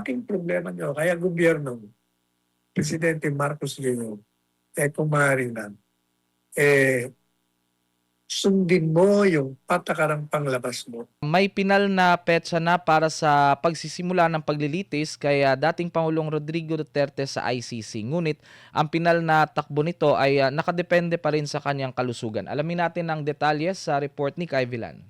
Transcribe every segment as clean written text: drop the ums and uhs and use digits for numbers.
malaking problema nyo. Kaya gobyerno, Presidente Marcos Jr., kung maaari na, sundin mo yung patakarang panglabas mo. May pinal na petsa na para sa pagsisimula ng paglilitis kay dating Pangulong Rodrigo Duterte sa ICC. Ngunit ang pinal na takbo nito ay nakadepende pa rin sa kanyang kalusugan. Alamin natin ang detalye sa report ni Kai Villan.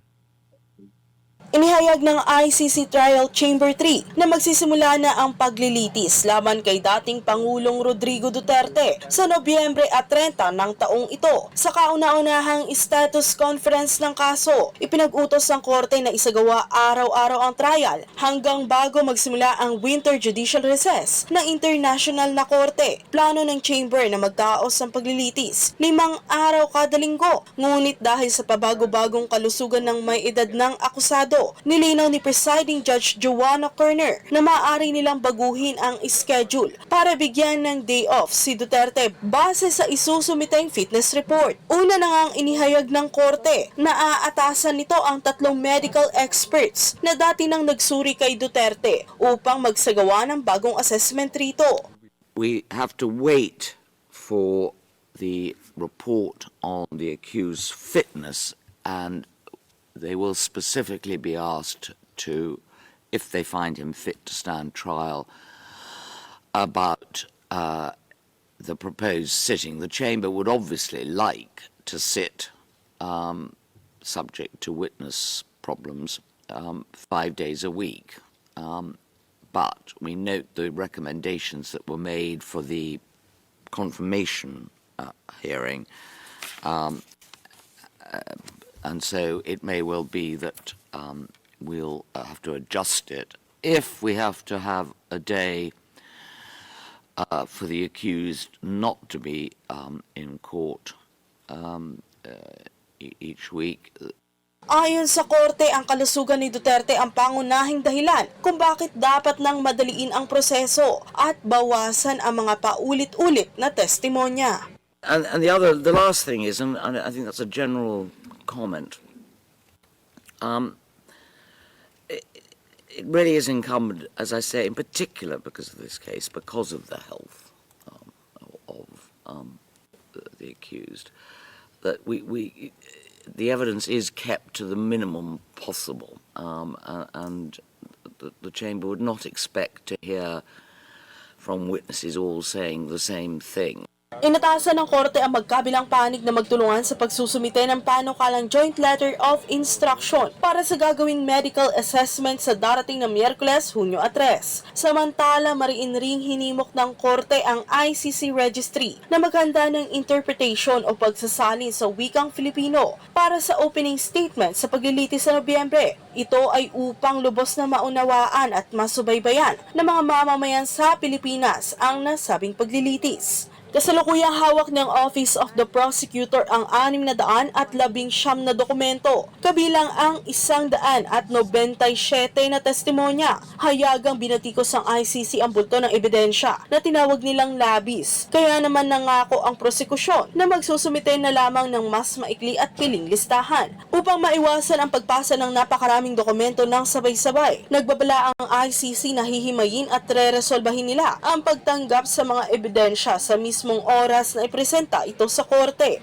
Inihayag ng ICC Trial Chamber 3 na magsisimula na ang paglilitis laban kay dating Pangulong Rodrigo Duterte sa Nobyembre 30 ng taong ito. Sa kauna-unahang status conference ng kaso, ipinag-utos ng korte na isagawa araw-araw ang trial hanggang bago magsimula ang winter judicial recess ng international na korte. Plano ng chamber na magdaos ng paglilitis 5 araw kada linggo. Ngunit dahil sa pabago-bagong kalusugan ng may edad ng akusado, nilinaw ni Presiding Judge Joanna Kerner na maaari nilang baguhin ang schedule para bigyan ng day off si Duterte base sa isusumiteng fitness report. Una na ngang inihayag ng korte na aatasan nito ang 3 medical experts na dati nang nagsuri kay Duterte upang magsagawa ng bagong assessment rito. We have to wait for the report on the accused's fitness, and they will specifically be asked to, if they find him fit to stand trial, about the proposed sitting. The chamber would obviously like to sit, subject to witness problems, 5 days a week. But we note the recommendations that were made for the confirmation hearing. And so it may well be that we'll have to adjust it if we have to have a day for the accused not to be in court each week. Ayon sa korte, ang kalusugan ni Duterte ang pangunahing dahilan kung bakit dapat nang madaliin ang proseso at bawasan ang mga paulit-ulit na testimonya. And the last thing is, and I think that's a general comment, it really is incumbent, as I say, in particular because of this case, because of the health of the accused, that the evidence is kept to the minimum possible, and the chamber would not expect to hear from witnesses all saying the same thing. Inatasan ng korte ang magkabilang panig na magtulungan sa pagsusumite ng panukalang Joint Letter of Instruction para sa gagawing medical assessment sa darating na Miyerkules, Hunyo 3. Samantala, mariin ring hinimok ng korte ang ICC Registry na maghanda ng interpretation o pagsasalin sa wikang Filipino para sa opening statement sa paglilitis sa Nobyembre. Ito ay upang lubos na maunawaan at masubaybayan ng mga mamamayan sa Pilipinas ang nasabing paglilitis. Kasalukuyang hawak ng Office of the Prosecutor ang 619 na dokumento, kabilang ang 197 na testimonya. Hayagang binatikos ng ICC ang bulto ng ebidensya na tinawag nilang labis. Kaya naman nangako ang prosekusyon na magsusumite na lamang ng mas maikli at piling listahan upang maiwasan ang pagpasa ng napakaraming dokumento ng sabay-sabay. Nagbabala ang ICC na hihimayin at re-resolbahin nila ang pagtanggap sa mga ebidensya sa mismong oras na ipresenta ito sa korte.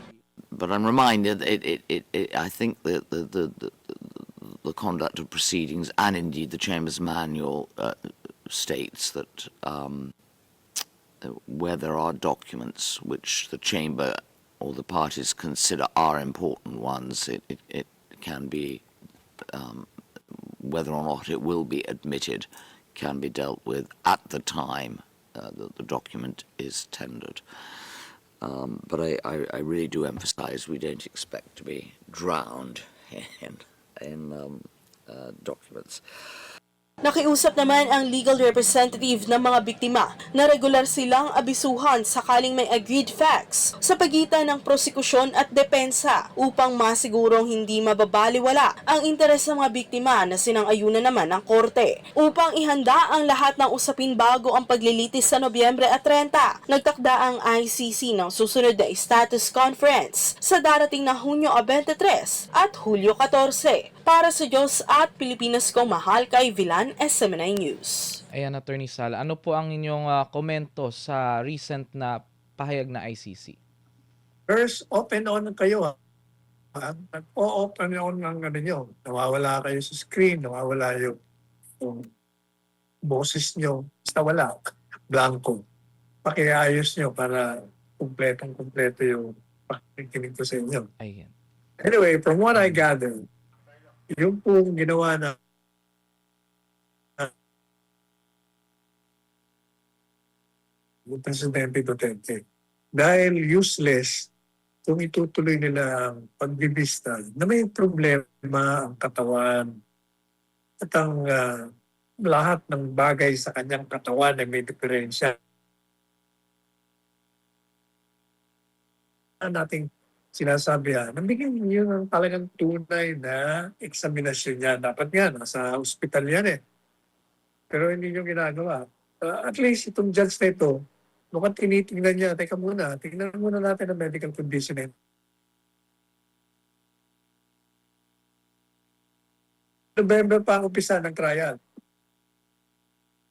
But I'm reminded, I think that the conduct of proceedings, and indeed the Chamber's manual, states that where there are documents which the Chamber or the parties consider are important ones, it can be, whether or not it will be admitted, can be dealt with at the time that the document is tendered. But I really do emphasize we don't expect to be drowned in documents. Nakiusap naman ang legal representative ng mga biktima na regular silang abisuhan sakaling may agreed facts sa pagitan ng prosekusyon at depensa upang masigurong hindi mababaliwala ang interes ng mga biktima na sinang-ayunan naman ng korte. Upang ihanda ang lahat ng usapin bago ang paglilitis sa Nobyembre 30, nagtakda ang ICC ng susunod na status conference sa darating na Hunyo 23 at Hulyo 14. Para sa Diyos at Pilipinas kong mahal, kay Vilan, SMNI News. Ayan, Attorney Sala, ano po ang inyong komento sa recent na pahayag na ICC? First, open on kayo, ha? Nag-o-open on ng ano nyo. Nawawala kayo sa screen, nawawala yung boses nyo. Basta wala, blanco. Pakiayos nyo para kumpletong-kumpleto yung pakikinig ko sa inyo. Ayan. Anyway, from what I gather, yung pong ginawa na yung Presidente Duterte, dahil useless kung itutuloy nila ang pagbibista na may problema ang katawan at ang lahat ng bagay sa kanyang katawan ay may diferensya. Nating sinasabi nabigyan niyo ng talagang tunay na eksaminasyon niya. Dapat nga, nasa ospital yan eh. Pero hindi niyo ginagawa. At least itong judge na ito, mukhang tinitingnan niya, teka muna, tingnan muna natin ang medical condition eh. November pa ang umpisa ng trial.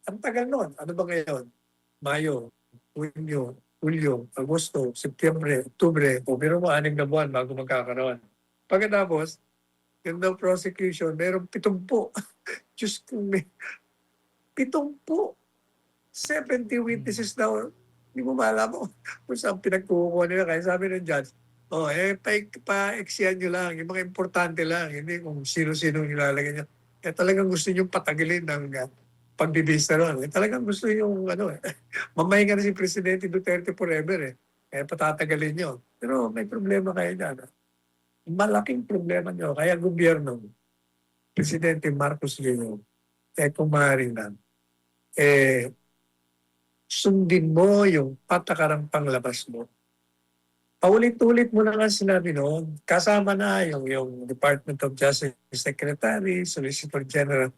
Ang tagal nun. Ano ba ngayon? Mayo, Hunyo, Hulyo, Agosto, Setyembre, Oktubre, o pero mo 6 na buwan bago magkakaroon. Pagkatapos, yung daw prosecution, mayroong 70. Diyos ko, may 70. 70 witnesses daw. Hindi mo malaman kung saan pinagkukuha nila. Kaya sabi ng judge, pa-exian nyo lang, yung mga importante lang, hindi kung sino-sino nilalagay nyo. Talagang gusto nyo patagilin ng pagbibista ron. Talagang gusto yung mamahinga na si Presidente Duterte forever patatagalin nyo. Pero may problema kayo dyan. Malaking problema nyo. Kaya gobyerno, Presidente Marcos Jr., kung maaari na, sundin mo yung patakarang panglabas mo. Paulit-ulit mo na nga sinabi noon, kasama na yung Department of Justice Secretary, Solicitor General,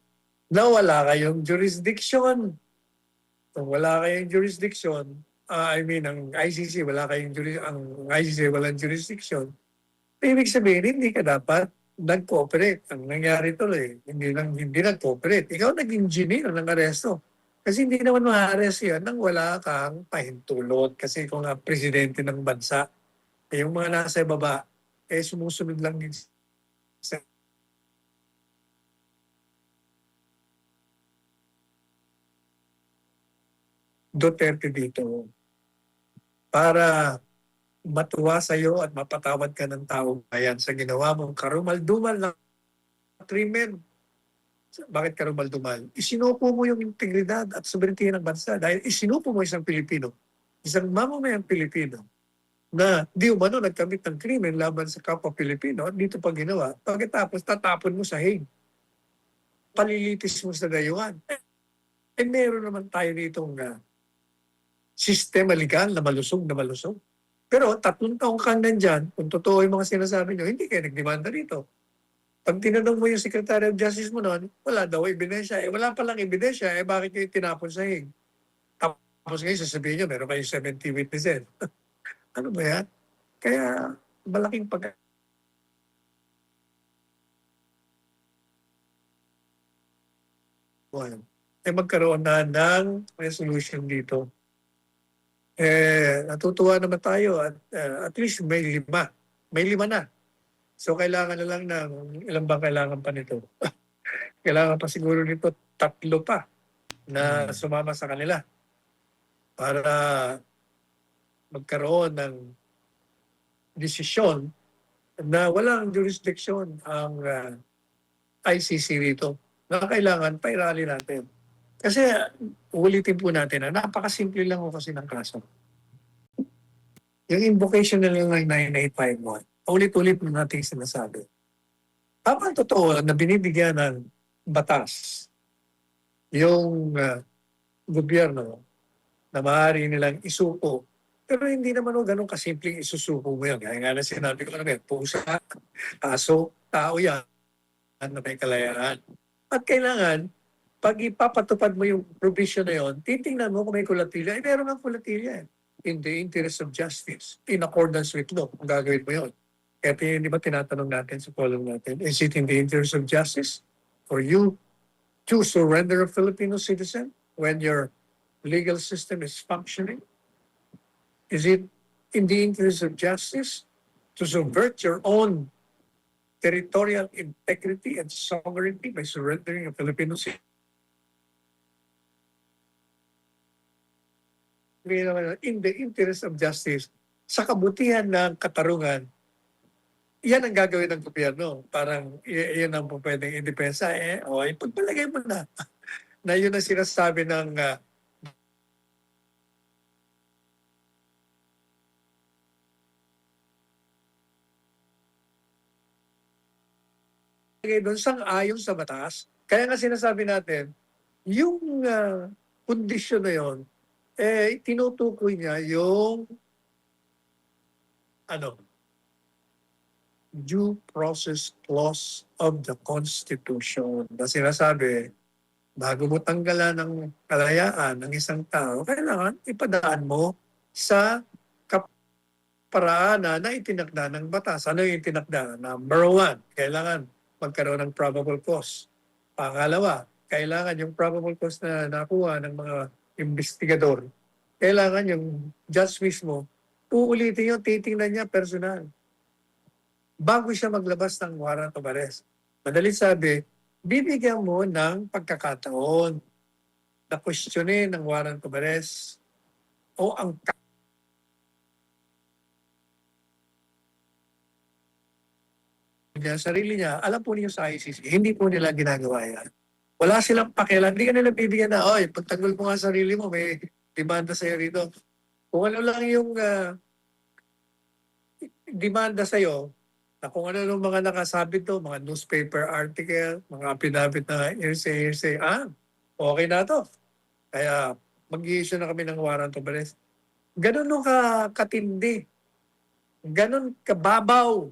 na wala kayong jurisdiction. Kung wala kayong jurisdiction, ang ICC, ang ICC walang jurisdiction, ibig sabihin, hindi ka dapat nag-cooperate. Ang nangyari tuloy, hindi nag-cooperate. Ikaw naging engineer ng aresto. Kasi hindi naman ma-arrest yan nang wala kang pahintulot. Kasi kung presidente ng bansa, yung mga nasa baba, sumusunod lang din sa Duterte dito para matuwa sa iyo at mapatawad ka ng taong bayan sa ginawa mong karumal-dumal na krimen. Bakit karumal-dumal? Isinupo mo yung integridad at sovereignty ng bansa dahil isinupo mo isang Pilipino, isang mamamayang Pilipino na di umano nagkamit ng krimen laban sa kapwa Pilipino at dito pa ginawa. Pagkatapos tatapon mo sa Hague. Palilitis mo sa dayuhan. Meron naman tayo ditong sistema legal na malusog. Pero 3 taong kang nandyan, kung totoo yung mga sinasabi nyo, hindi kayo nagdemanda dito. Pag tinanong mo yung Secretary of Justice mo noon, wala daw ebidensya. Wala palang ebidensya, bakit kayo tinapon sa Hague? Tapos ngayon sasabihin nyo, meron kayong 70 witnesses. Ano ba yan? Kaya malaking magkaroon na ng resolution dito. Natutuwa naman tayo at least may 5. May 5 na. So kailangan na lang ng ilan bang kailangan pa nito? Kailangan pa siguro nito 3 pa na sumama sa kanila para magkaroon ng desisyon na walang jurisdiction ang ICC rito na kailangan pairali natin. Kasi ulitin po natin na napakasimple lang ko kasi ng kaso. Yung invocation na lang ng 9851, ulit-ulit mo natin sinasabi. Tama totoo na binibigyan ng batas yung gobyerno na maaari nilang isuko. Pero hindi naman ganun kasimpleng isusuko mo yan. Kaya nga na sinabi ko pusa, aso, tao yan na may kalayaan. At kailangan, pag ipapatupad mo yung provision na yun, titingnan mo kung may kulatilya. Meron ang kulatilya in the interest of justice, in accordance with law, kung gagawin mo yun. Kaya di ba tinatanong natin sa column natin, is it in the interest of justice for you to surrender a Filipino citizen when your legal system is functioning? Is it in the interest of justice to subvert your own territorial integrity and sovereignty by surrendering a Filipino citizen? In the interest of justice, sa kabutihan ng katarungan, yan ang gagawin ng gobyerno. Parang yan ang po pwedeng idepensa. Ipagpalagay mo na na yun ang sinasabi ng doon sang-ayon sa batas. Kaya nga sinasabi natin, yung kondisyon na yun, tinutukoy niya yung due process clause of the Constitution na sinasabi, bago mo tanggalan ng kalayaan ng isang tao, kailangan ipadaan mo sa kaparaanan na itinakda ng batas. Ano yung itinakda? Number 1, kailangan magkaroon ng probable cause. Pangalawa, kailangan yung probable cause na nakuha ng mga investigador, kailangan yung judge mismo, uulitin yung titingnan niya personal bago siya maglabas ng warrant of arrest. Madalit sabi, bibigyan mo ng pagkakataon na questionin ng warrant of arrest o ang sarili niya, alam po niyo sa ICC, hindi po nila ginagawa yan. Wala silang pakialam, hindi ka nila bibigyan na, oy, pagtanggol mo nga sarili mo, may demanda sa'yo rito. Kung ano lang yung demanda sa'yo, na kung ano yung mga nakasabit to, mga newspaper article, mga pinabit na hearsay, okay na to. Kaya mag-i-issue na kami ng warrant of arrest. Ganun nung katindi. Ganun kababaw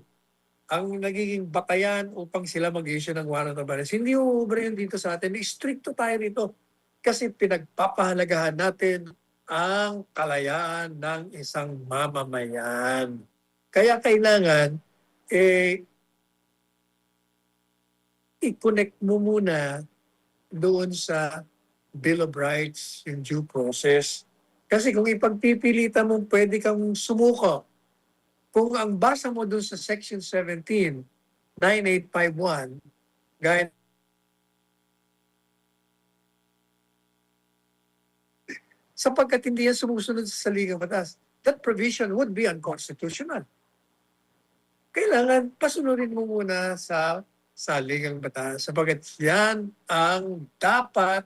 ang nagiging batayan upang sila mag-issue ng warrant of arrest. Hindi uubra yun dito sa atin. Stricto tayo rito. Kasi pinagpapahalagahan natin ang kalayaan ng isang mamamayan. Kaya kailangan, i-connect mo muna doon sa Bill of Rights, yung due process. Kasi kung ipagpipilitan mo, pwede kang sumuko. Kung ang basa mo doon sa Section 17, 9851, gaya sapagkat hindi yan sumusunod sa saligang batas, that provision would be unconstitutional. Kailangan pasunodin mo muna sa saligang batas sapagkat yan ang dapat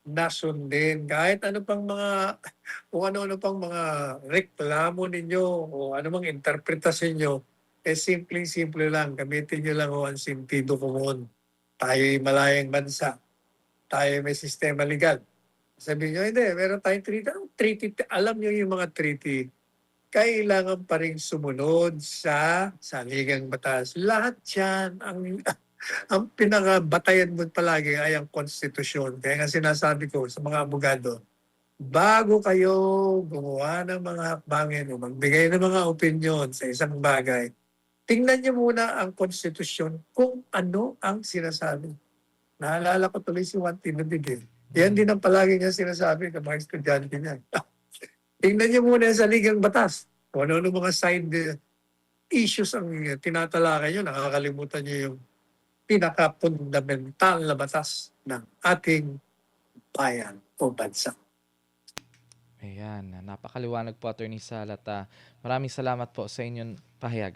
nasundin. Kahit ano pang mga, kung ano-ano pang mga reklamo ninyo o ano mang interpretasyon nyo, simple-simple lang. Gamitin nyo lang ang sentido común. Tayo'y malayang bansa. Tayo may sistema legal. Sabihin nyo, hindi, meron tayong treaty. Anong treaty? Alam nyo yung mga treaty, kailangan pa rin sumunod sa saligang batas. Lahat yan, ang pinakabatayan mo palagi ay ang konstitusyon. Kaya nga sinasabi ko sa mga abogado, bago kayo gumawa ng mga hakbangin o magbigay ng mga opinion sa isang bagay, tingnan niyo muna ang konstitusyon kung ano ang sinasabi. Naalala ko tuloy si Juan Tinubig. Yan din ang palagi niya sinasabi ng mga estudyante niya. Tingnan niyo muna sa ligang batas. Kung ano mga side issues ang tinatalakay niyo, nakakalimutan niyo yung pinaka-fundamental na batas ng ating bayan o bansa. Ayan, napakaliwanag po, Attorney Sal, at maraming salamat po sa inyong pahayag.